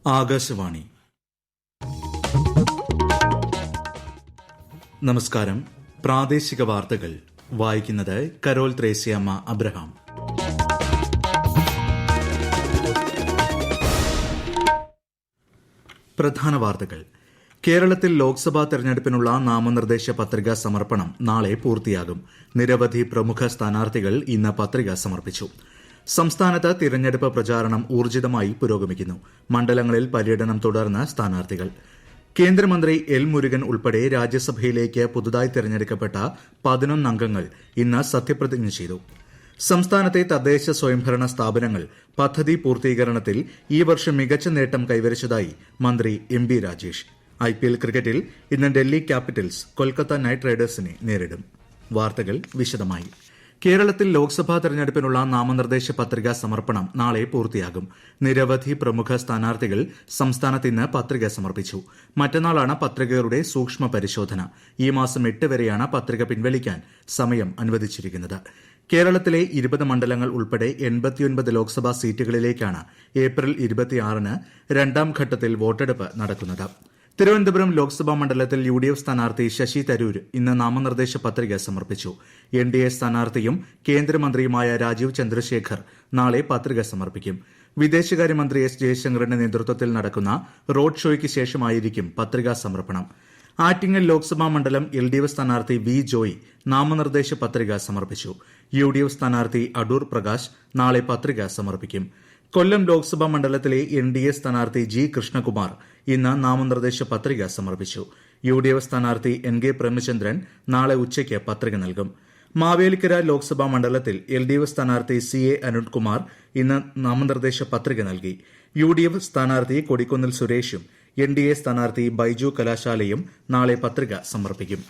ആകാശവാണി. നമസ്കാരം. പ്രാദേശിക വാർത്തകൾ വായിക്കുന്നത് കരോൾ ത്രേസ്യാമ്മ അബ്രഹാം. പ്രധാന വാർത്തകൾ. കേരളത്തിൽ ലോക്സഭാ തെരഞ്ഞെടുപ്പിനുള്ള നാമനിർദ്ദേശ പത്രികാ സമർപ്പണം നാളെ പൂർത്തിയാകും. നിരവധി പ്രമുഖ സ്ഥാനാർത്ഥികൾ ഇന്ന് പത്രിക സമർപ്പിച്ചു. സംസ്ഥാനത്ത് തിരഞ്ഞെടുപ്പ് പ്രചാരണം ഊർജിതമായി പുരോഗമിക്കുന്നു. മണ്ഡലങ്ങളിൽ പര്യടനം തുടർന്ന് സ്ഥാനാർത്ഥികൾ. കേന്ദ്രമന്ത്രി എൽ മുരുകൻ ഉൾപ്പെടെ രാജ്യസഭയിലേക്ക് പുതുതായി തെരഞ്ഞെടുക്കപ്പെട്ട 11 അംഗങ്ങൾ ഇന്ന് സത്യപ്രതിജ്ഞ ചെയ്തു. സംസ്ഥാനത്തെ തദ്ദേശ സ്വയംഭരണ സ്ഥാപനങ്ങൾ പദ്ധതി പൂർത്തീകരണത്തിൽ ഈ വർഷം മികച്ച നേട്ടം കൈവരിച്ചതായി മന്ത്രി എം ബി രാജേഷ്. IPL ക്രിക്കറ്റിൽ ഇന്ന് ഡൽഹി ക്യാപിറ്റൽസ് കൊൽക്കത്ത നൈറ്റ് റൈഡേഴ്സിനെ നേരിടും. വാർത്തകൾ വിശദമായി. കേരളത്തിൽ ലോക്സഭാ തെരഞ്ഞെടുപ്പിനുള്ള നാമനിർദ്ദേശ പത്രികാ സമർപ്പണം നാളെ പൂർത്തിയാകും. നിരവധി പ്രമുഖ സ്ഥാനാർത്ഥികൾ സംസ്ഥാനത്ത് ഇന്ന് പത്രിക സമർപ്പിച്ചു. മറ്റന്നാളാണ് പത്രികകളുടെ സൂക്ഷ്മ പരിശോധന. ഈ മാസം 8 വരെയാണ് പത്രിക പിൻവലിക്കാൻ സമയം അനുവദിച്ചിരിക്കുന്നത്. കേരളത്തിലെ 20 മണ്ഡലങ്ങൾ ഉൾപ്പെടെ 89 ലോക്സഭാ സീറ്റുകളിലേക്കാണ് ഏപ്രിൽ 26-ന് രണ്ടാം ഘട്ടത്തിൽ വോട്ടെടുപ്പ് നടക്കുന്നത്. തിരുവനന്തപുരം ലോക്സഭാ മണ്ഡലത്തിൽ UDF സ്ഥാനാർത്ഥി ശശി തരൂർ ഇന്ന് നാമനിർദ്ദേശ പത്രിക സമർപ്പിച്ചു. NDA സ്ഥാനാർത്ഥിയും കേന്ദ്രമന്ത്രിയുമായ രാജീവ് ചന്ദ്രശേഖർ നാളെ പത്രിക സമർപ്പിക്കും. വിദേശകാര്യമന്ത്രി S ജയശങ്കറിന്റെ നേതൃത്വത്തിൽ നടക്കുന്ന റോഡ് ഷോയ്ക്ക് ശേഷമായിരിക്കും പത്രികാ സമർപ്പണം. ആറ്റിങ്ങൽ ലോക്സഭാ മണ്ഡലം LDF സ്ഥാനാർത്ഥി V ജോയ് നാമനിർദ്ദേശ പത്രിക സമർപ്പിച്ചു. UDF സ്ഥാനാർത്ഥി അടൂർ പ്രകാശ് നാളെ പത്രിക സമർപ്പിക്കും. കൊല്ലം ലോക്സഭാ മണ്ഡലത്തിലെ NDA സ്ഥാനാർത്ഥി G കൃഷ്ണകുമാർ ഇന്ന് നാമനിർദ്ദേശ പത്രിക സമർപ്പിച്ചു. UDF സ്ഥാനാർത്ഥി NK പ്രേമചന്ദ്രൻ നാളെ ഉച്ചയ്ക്ക് പത്രിക നൽകും. മാവേലിക്കര ലോക്സഭാ മണ്ഡലത്തിൽ LDF സ്ഥാനാർത്ഥി CA അരുൺകുമാർ ഇന്ന് നാമനിർദ്ദേശ പത്രിക നൽകി. UDF സ്ഥാനാർത്ഥി കൊടിക്കുന്നിൽ സുരേഷും NDA സ്ഥാനാർത്ഥി ബൈജു കലാശാലയും നാളെ പത്രിക സമർപ്പിക്കും.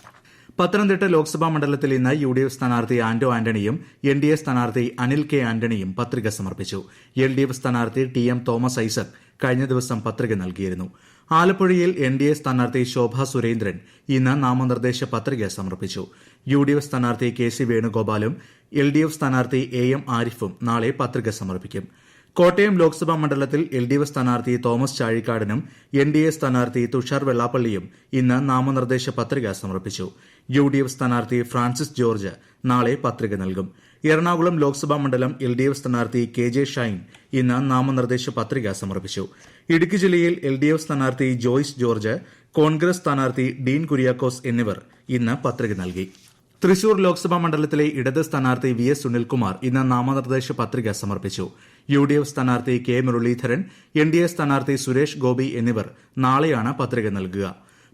പത്തനംതിട്ട ലോക്സഭാ മണ്ഡലത്തിൽ ഇന്ന് UDF സ്ഥാനാർത്ഥി ആന്റോ ആന്റണിയും NDA സ്ഥാനാർത്ഥി അനിൽ കെ ആന്റണിയും പത്രിക സമർപ്പിച്ചു. LDF സ്ഥാനാർത്ഥി TM തോമസ് ഐസക് കഴിഞ്ഞ ദിവസം പത്രിക നൽകിയിരുന്നു. ആലപ്പുഴയിൽ NDA സ്ഥാനാർത്ഥി ശോഭ സുരേന്ദ്രൻ ഇന്ന് നാമനിർദ്ദേശ പത്രിക സമർപ്പിച്ചു. UDF സ്ഥാനാർത്ഥി KC വേണുഗോപാലും LDF സ്ഥാനാർത്ഥി AM ആരിഫും നാളെ പത്രിക സമർപ്പിക്കും. കോട്ടയം ലോക്സഭാ മണ്ഡലത്തിൽ LDF സ്ഥാനാർത്ഥി തോമസ് ചാഴിക്കാടനും NDA സ്ഥാനാർത്ഥി തുഷാർ വെള്ളാപ്പള്ളിയും ഇന്ന് നാമനിർദ്ദേശ പത്രിക സമർപ്പിച്ചു. UDF സ്ഥാനാർത്ഥി ഫ്രാൻസിസ് ജോർജ് നാളെ പത്രിക നൽകും. എറണാകുളം ലോക്സഭാ മണ്ഡലം LDF സ്ഥാനാർത്ഥി KJ ഷൈൻ ഇന്ന് നാമനിർദ്ദേശ പത്രിക സമർപ്പിച്ചു. ഇടുക്കി ജില്ലയിൽ LDF സ്ഥാനാർത്ഥി ജോയ്സ് ജോർജ്, കോൺഗ്രസ് സ്ഥാനാർത്ഥി ഡീൻ കുര്യാക്കോസ് എന്നിവർ ഇന്ന് പത്രിക നൽകി. തൃശൂർ ലോക്സഭാ മണ്ഡലത്തിലെ ഇടത് സ്ഥാനാർത്ഥി VS സുനിൽകുമാർ ഇന്ന് നാമനിർദ്ദേശ പത്രിക സമർപ്പിച്ചു. UDF സ്ഥാനാർത്ഥി K മുരളീധരൻ, NDA സ്ഥാനാർത്ഥി സുരേഷ് ഗോപി എന്നിവർ നാളെയാണ് പത്രിക നൽകുക.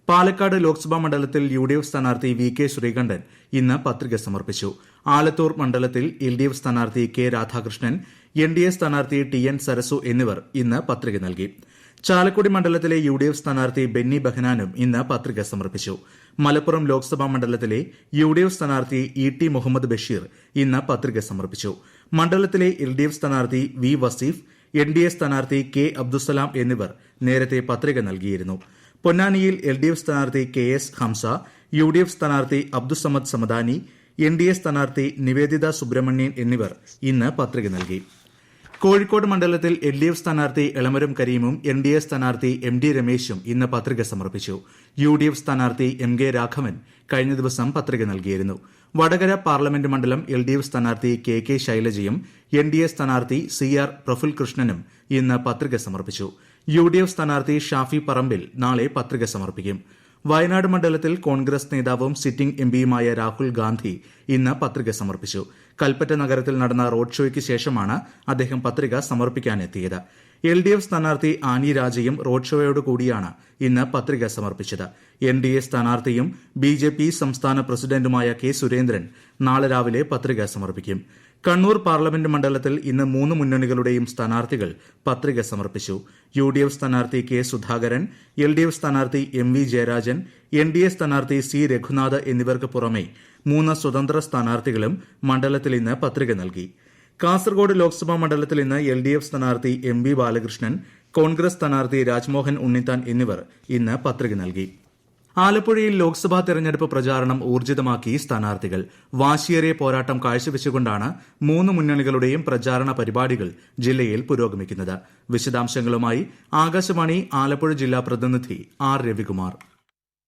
പാലക്കാട് ലോക്സഭാ മണ്ഡലത്തിൽ UDF സ്ഥാനാർത്ഥി VK ശ്രീകണ്ഠൻ ഇന്ന് പത്രിക സമർപ്പിച്ചു. ആലത്തൂർ മണ്ഡലത്തിൽ LDF സ്ഥാനാർത്ഥി K രാധാകൃഷ്ണൻ, NDA സ്ഥാനാർത്ഥി TN സരസു എന്നിവർ ഇന്ന് പത്രിക നൽകി. ചാലക്കുടി മണ്ഡലത്തിലെ UDF സ്ഥാനാർത്ഥി ബെന്നി ബെഹനാനും ഇന്ന് പത്രിക സമർപ്പിച്ചു. മലപ്പുറം ലോക്സഭാ മണ്ഡലത്തിലെ UDF സ്ഥാനാർത്ഥി ET മുഹമ്മദ് ബഷീർ ഇന്ന് പത്രിക സമർപ്പിച്ചു. മണ്ഡലത്തിലെ LDF സ്ഥാനാർത്ഥി V വസീഫ്, NDA സ്ഥാനാർത്ഥി K അബ്ദുസലാം എന്നിവർ നേരത്തെ പത്രിക നൽകിയിരുന്നു. പൊന്നാനിയിൽ LDF സ്ഥാനാർത്ഥി KS ഹംസ, UDF സ്ഥാനാർത്ഥി അബ്ദുസമദ് സമദാനി, NDA സ്ഥാനാർത്ഥി നിവേദിത സുബ്രഹ്മണ്യൻ എന്നിവർ ഇന്ന് പത്രിക നൽകി. കോഴിക്കോട് മണ്ഡലത്തിൽ LDF സ്ഥാനാർത്ഥി എളമരം കരീമും NDA സ്ഥാനാർത്ഥി MD രമേശും ഇന്ന് പത്രിക സമർപ്പിച്ചു. UDF സ്ഥാനാർത്ഥി MK രാഘവൻ കഴിഞ്ഞ ദിവസം പത്രിക നൽകിയിരുന്നു. വടകര പാർലമെന്റ് മണ്ഡലം LDF സ്ഥാനാർത്ഥി KK ശൈലജയും NDA സ്ഥാനാർത്ഥി CR പ്രഫുൽ കൃഷ്ണനും ഇന്ന് പത്രിക സമർപ്പിച്ചു. UDF സ്ഥാനാർത്ഥി ഷാഫി പറമ്പിൽ നാളെ പത്രിക സമർപ്പിക്കും. വയനാട് മണ്ഡലത്തിൽ കോൺഗ്രസ് നേതാവും സിറ്റിംഗ് MPയുമായ രാഹുൽ ഗാന്ധി ഇന്ന് പത്രിക സമർപ്പിച്ചു. കൽപ്പറ്റ നഗരത്തിൽ നടന്ന റോഡ് ഷോയ്ക്ക് ശേഷമാണ് അദ്ദേഹം പത്രിക സമർപ്പിക്കാനെത്തിയത്. LDF സ്ഥാനാർത്ഥി ആനി രാജയും റോഡ് ഷോയോട് കൂടിയാണ് ഇന്ന് പത്രിക സമർപ്പിച്ചത്. NDA സ്ഥാനാർത്ഥിയും BJP സംസ്ഥാന പ്രസിഡന്റുമായ K സുരേന്ദ്രൻ നാളെ രാവിലെ പത്രിക സമർപ്പിക്കും. കണ്ണൂർ പാർലമെന്റ് മണ്ഡലത്തിൽ ഇന്ന് 3 മുന്നണികളുടെയും സ്ഥാനാർത്ഥികൾ പത്രിക സമർപ്പിച്ചു. UDF സ്ഥാനാർത്ഥി K സുധാകരൻ, LDF സ്ഥാനാർത്ഥി MV ജയരാജൻ, NDA സ്ഥാനാർത്ഥി C രഘുനാഥ് എന്നിവർക്ക് പുറമെ 3 സ്വതന്ത്ര സ്ഥാനാർത്ഥികളും മണ്ഡലത്തിൽ ഇന്ന് പത്രിക നൽകി. കാസർഗോഡ് ലോക്സഭാ മണ്ഡലത്തിൽ ഇന്ന് LDF സ്ഥാനാർത്ഥി MV ബാലകൃഷ്ണൻ, കോൺഗ്രസ് സ്ഥാനാർത്ഥി രാജ്മോഹൻ ഉണ്ണിത്താൻ എന്നിവർ ഇന്ന് പത്രിക നൽകി. ആലപ്പുഴയിൽ ലോക്സഭാ തെരഞ്ഞെടുപ്പ് പ്രചാരണം ഊർജിതമാക്കി സ്ഥാനാർത്ഥികൾ. വാശിയേറിയ പോരാട്ടം കാഴ്ചവെച്ചുകൊണ്ടാണ് മൂന്ന് മുന്നണികളുടെയും പ്രചാരണ പരിപാടികൾ ജില്ലയിൽ പുരോഗമിക്കുന്നത്. വിശദാംശങ്ങളുമായി ആകാശവാണി ആലപ്പുഴ ജില്ലാ പ്രതിനിധി ആർ രവികുമാർ.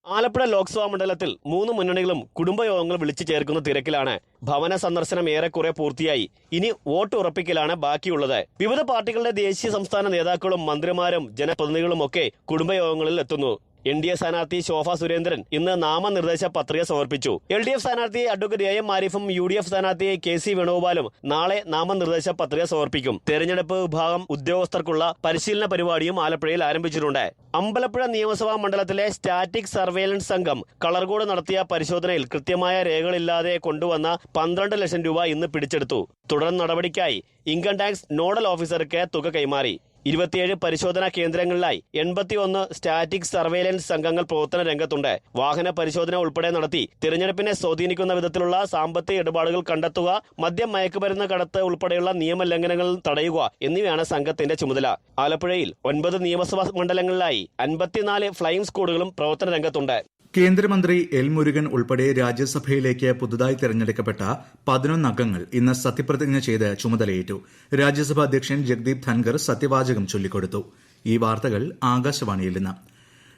ആലപ്പുഴ ലോക്സഭാ മണ്ഡലത്തിൽ മൂന്ന് മുന്നണികളും കുടുംബയോഗങ്ങൾ വിളിച്ചു ചേർക്കുന്ന തിരക്കിലാണ്. ഭവന സന്ദർശനം ഏറെക്കുറെ പൂർത്തിയായി. ഇനി വോട്ട് ഉറപ്പിക്കലാണ് ബാക്കിയുള്ളത്. വിവിധ പാർട്ടികളുടെ ദേശീയ സംസ്ഥാന നേതാക്കളും മന്ത്രിമാരും ജനപ്രതിനിധികളും ഒക്കെ കുടുംബയോഗങ്ങളിൽ എത്തുന്നു. NDA സ്ഥാനാർത്ഥി ശോഭ സുരേന്ദ്രൻ ഇന്ന് നാമനിർദ്ദേശ പത്രിക സമർപ്പിച്ചു. LDF സ്ഥാനാർത്ഥി അഡ്വക്കേറ്റ് AM ആരിഫും UDF സ്ഥാനാർത്ഥി KC വേണുഗോപാലും നാളെ നാമനിർദ്ദേശ പത്രിക സമർപ്പിക്കും. തെരഞ്ഞെടുപ്പ് വിഭാഗം ഉദ്യോഗസ്ഥർക്കുള്ള പരിശീലന പരിപാടിയും ആലപ്പുഴയിൽ ആരംഭിച്ചിട്ടുണ്ട്. അമ്പലപ്പുഴ നിയമസഭാ മണ്ഡലത്തിലെ സ്റ്റാറ്റിക് സർവേലൻസ് സംഘം കളർകോട് നടത്തിയ പരിശോധനയിൽ കൃത്യമായ രേഖകളില്ലാതെ കൊണ്ടുവന്ന 12 ലക്ഷം രൂപ ഇന്ന് പിടിച്ചെടുത്തു. തുടർ നടപടിക്കായി ഇൻകം ടാക്സ് നോഡൽ ഓഫീസർക്ക് തുക കൈമാറി. 27 പരിശോധനാ കേന്ദ്രങ്ങളിലായി 81 സ്റ്റാറ്റിക് സർവേലൻസ് സംഘങ്ങൾ പ്രവർത്തന രംഗത്തുണ്ട്. വാഹന പരിശോധന ഉൾപ്പെടെ നടത്തി തിരഞ്ഞെടുപ്പിനെ സ്വാധീനിക്കുന്ന വിധത്തിലുള്ള സാമ്പത്തിക ഇടപാടുകൾ കണ്ടെത്തുക, മദ്യം മയക്കുമരുന്ന് കടത്ത് ഉൾപ്പെടെയുള്ള നിയമലംഘനങ്ങൾ തടയുക എന്നിവയാണ് സംഘത്തിന്റെ ചുമതല. ആലപ്പുഴയിൽ 9 നിയമസഭാ മണ്ഡലങ്ങളിലായി 54 ഫ്ലൈയിംഗ് സ്ക്വാഡുകളും പ്രവർത്തന രംഗത്തുണ്ട്. കേന്ദ്രമന്ത്രി എൽ മുരുകൻ ഉൾപ്പെടെ രാജ്യസഭയിലേക്ക് പുതുതായി തെരഞ്ഞെടുക്കപ്പെട്ട 11 അംഗങ്ങൾ ഇന്ന് സത്യപ്രതിജ്ഞ ചെയ്ത് ചുമതലയേറ്റു. രാജ്യസഭാ അധ്യക്ഷൻ ജഗ്ദീപ് ധൻഖർ സത്യവാചകം ചൊല്ലിക്കൊടുത്തു. ഈ വാർത്തകൾ ആകാശവാണിയിൽ നിന്ന്.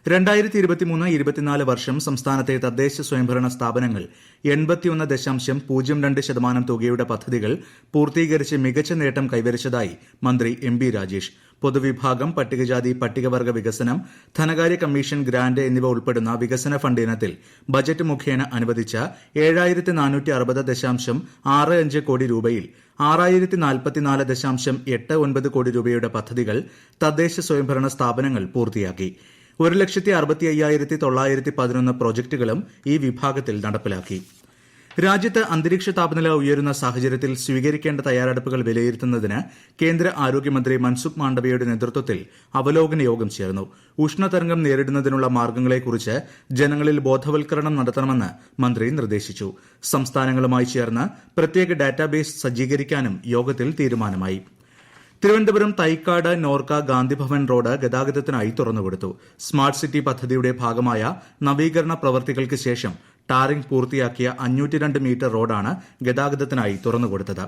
2023-24 വർഷം സംസ്ഥാനത്തെ തദ്ദേശ സ്വയംഭരണ സ്ഥാപനങ്ങൾ 81.02% തുകയുടെ പദ്ധതികൾ പൂർത്തീകരിച്ച് മികച്ച നേട്ടം കൈവരിച്ചതായി മന്ത്രി MB രാജേഷ്. പൊതുവിഭാഗം, പട്ടികജാതി പട്ടികവർഗ വികസനം, ധനകാര്യ കമ്മീഷൻ ഗ്രാന്റ് എന്നിവ ഉൾപ്പെടുന്ന വികസന ഫണ്ട് ഇനത്തിൽ ബജറ്റ് മുഖേന അനുവദിച്ച 7460.65 കോടി രൂപയിൽ 6044.89 കോടി രൂപയുടെ പദ്ധതികൾ തദ്ദേശ സ്വയംഭരണ സ്ഥാപനങ്ങൾ പൂർത്തിയാക്കി. 1,65,911 പ്രോജക്ടുകളും ഈ വിഭാഗത്തിൽ നടപ്പിലാക്കി. രാജ്യത്ത് അന്തരീക്ഷ താപനില ഉയരുന്ന സാഹചര്യത്തിൽ സ്വീകരിക്കേണ്ട തയ്യാറെടുപ്പുകൾ വിലയിരുത്തുന്നതിന് കേന്ദ്ര ആരോഗ്യമന്ത്രി മൻസുഖ് മാണ്ഡവ്യയുടെ നേതൃത്വത്തിൽ അവലോകന യോഗം ചേർന്നു. ഉഷ്ണതരംഗം നേരിടുന്നതിനുള്ള മാർഗ്ഗങ്ങളെക്കുറിച്ച് ജനങ്ങളിൽ ബോധവൽക്കരണം നടത്തണമെന്ന് മന്ത്രി നിർദ്ദേശിച്ചു. സംസ്ഥാനങ്ങളുമായി ചേർന്ന് പ്രത്യേക ഡാറ്റാബേസ് സജ്ജീകരിക്കാനും യോഗത്തിൽ തീരുമാനമായി. തിരുവനന്തപുരം തൈക്കാട് നോർക്ക ഗാന്ധിഭവൻ റോഡ് ഗതാഗതത്തിനായി തുറന്നുകൊടുത്തു. സ്മാർട്ട് സിറ്റി പദ്ധതിയുടെ ഭാഗമായ നവീകരണ പ്രവൃത്തികൾക്ക് ശേഷം ടാറിംഗ് പൂർത്തിയാക്കിയ 502 മീറ്റർ റോഡാണ് ഗതാഗതത്തിനായി തുറന്നുകൊടുത്തത്.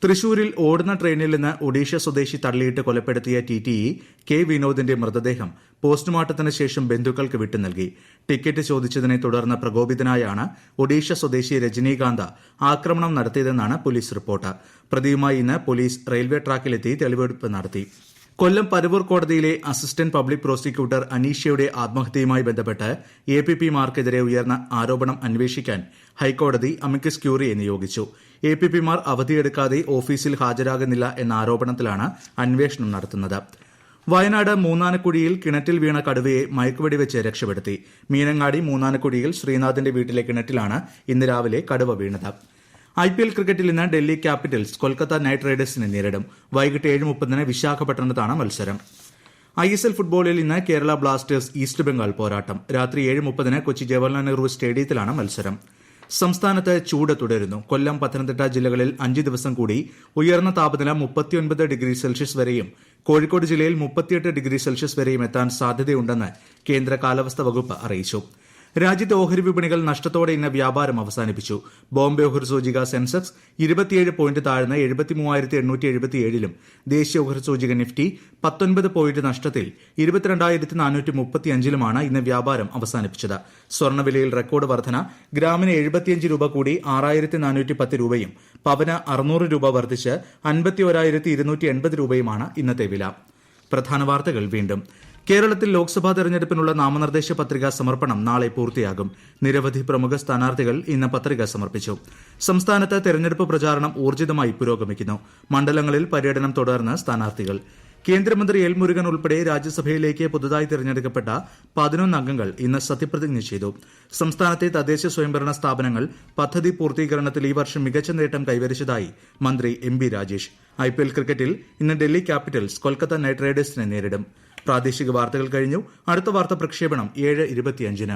തൃശൂരിൽ ഓടുന്ന ട്രെയിനിൽ നിന്ന് ഒഡീഷ സ്വദേശി തള്ളിയിട്ട് കൊലപ്പെടുത്തിയ TTE കെ വിനോദിന്റെ മൃതദേഹം പോസ്റ്റ്മോർട്ടത്തിന് ശേഷം ബന്ധുക്കൾക്ക് വിട്ടു നൽകി. ടിക്കറ്റ് ചോദിച്ചതിനെ തുടർന്ന് പ്രകോപിതനായാണ് ഒഡീഷ സ്വദേശി രജനീകാന്ത് ആക്രമണം നടത്തിയതെന്നാണ് പോലീസ് റിപ്പോർട്ട്. പ്രതിയുമായി ഇന്ന് പോലീസ് റെയിൽവേ ട്രാക്കിലെത്തി തെളിവെടുപ്പ് നടത്തി. കൊല്ലം പരവൂർ കോടതിയിലെ അസിസ്റ്റന്റ് പബ്ലിക് പ്രോസിക്യൂട്ടർ അനീഷയുടെ ആത്മഹത്യയുമായി ബന്ധപ്പെട്ട് APP-മാർക്കെതിരെ ഉയർന്ന ആരോപണം അന്വേഷിക്കാൻ ഹൈക്കോടതി അമിക്കസ് ക്യൂറിയെ നിയോഗിച്ചു. APP-മാർ അവധിയെടുക്കാതെ ഓഫീസിൽ ഹാജരാകുന്നില്ല എന്ന ആരോപണത്തിലാണ് അന്വേഷണം നടത്തുന്നത്. വയനാട് മൂന്നാനക്കുഴിയിൽ കിണറ്റിൽ വീണ കടുവയെ മയക്കുവെടിവെച്ച് രക്ഷപ്പെടുത്തി. മീനങ്ങാടി മൂന്നാനക്കുഴിയിൽ ശ്രീനാഥിന്റെ വീട്ടിലെ കിണറ്റിലാണ് ഇന്ന് രാവിലെ കടുവ വീണത്. IPL ക്രിക്കറ്റിൽ ഇന്ന് ഡൽഹി ക്യാപിറ്റൽസ് കൊൽക്കത്ത നൈറ്റ് റൈഡേഴ്സിനെ നേരിടും. വൈകിട്ട് 7:30 വിശാഖപട്ടണത്താണ് മത്സരം. ISL ഫുട്ബോളിൽ ഇന്ന് കേരള ബ്ലാസ്റ്റേഴ്സ് ഈസ്റ്റ് ബംഗാൾ പോരാട്ടം. രാത്രി 7:30 കൊച്ചി ജവഹർലാൽ നെഹ്റു സ്റ്റേഡിയത്തിലാണ് മത്സരം. സംസ്ഥാനത്ത് ചൂട് തുടരുന്നു. കൊല്ലം, പത്തനംതിട്ട ജില്ലകളിൽ 5 ദിവസം കൂടി ഉയർന്ന താപനില 39 ഡിഗ്രി സെൽഷ്യസ് വരെയും കോഴിക്കോട് ജില്ലയിൽ 38 ഡിഗ്രി സെൽഷ്യസ് വരെയും എത്താൻ സാധ്യതയുണ്ടെന്ന് കേന്ദ്ര കാലാവസ്ഥാ വകുപ്പ് അറിയിച്ചു. രാജ്യത്തെ ഓഹരി വിപണികൾ നഷ്ടത്തോടെ ഇന്ന് വ്യാപാരം അവസാനിപ്പിച്ചു. ബോംബെ ഓഹരി സൂചിക സെൻസെക്സ് 27 പോയിന്റ് താഴ്ന്ന് 73,877-ലും ദേശീയ ഓഹരി സൂചിക നിഫ്റ്റി 19 പോയിന്റ് നഷ്ടത്തിൽ 22,435-ലുമാണ് ഇന്ന് വ്യാപാരം അവസാനിപ്പിച്ചത്. സ്വർണ്ണവിലയിൽ റെക്കോർഡ് വർധന. ഗ്രാമിന് 75 രൂപ കൂടി 6,410 രൂപയും പവന് 600 രൂപ വർദ്ധിച്ച് 51,280 രൂപയുമാണ് ഇന്നത്തെ വില. പ്രധാന വാർത്തകൾ വീണ്ടും. കേരളത്തിൽ ലോക്സഭാ തെരഞ്ഞെടുപ്പിനുള്ള നാമനിർദ്ദേശ പത്രികാ സമർപ്പണം നാളെ പൂർത്തിയാകും. നിരവധി പ്രമുഖ സ്ഥാനാർത്ഥികൾ ഇന്ന് പത്രിക സമർപ്പിച്ചു. സംസ്ഥാനത്ത് തെരഞ്ഞെടുപ്പ് പ്രചാരണം ഊർജിതമായി പുരോഗമിക്കുന്നു. മണ്ഡലങ്ങളിൽ പര്യടനം തുടർന്ന് സ്ഥാനാർത്ഥികൾ. കേന്ദ്രമന്ത്രി എൽ മുരുകൻ ഉൾപ്പെടെ രാജ്യസഭയിലേക്ക് പുതുതായി തെരഞ്ഞെടുക്കപ്പെട്ട 11 അംഗങ്ങൾ ഇന്ന് സത്യപ്രതിജ്ഞ ചെയ്തു. സംസ്ഥാനത്തെ തദ്ദേശ സ്വയംഭരണ സ്ഥാപനങ്ങൾ പദ്ധതി പൂർത്തീകരണത്തിൽ ഈ വർഷം മികച്ച നേട്ടം കൈവരിച്ചതായി മന്ത്രി MB രാജേഷ്. IPL ക്രിക്കറ്റിൽ ഇന്ന് ഡൽഹി ക്യാപിറ്റൽസ് കൊൽക്കത്ത നൈറ്റ് റൈഡേഴ്സിനെ നേരിടും. പ്രാദേശിക വാർത്തകൾ കഴിഞ്ഞു. അടുത്ത വാർത്താ പ്രക്ഷേപണം 7:25-ന്.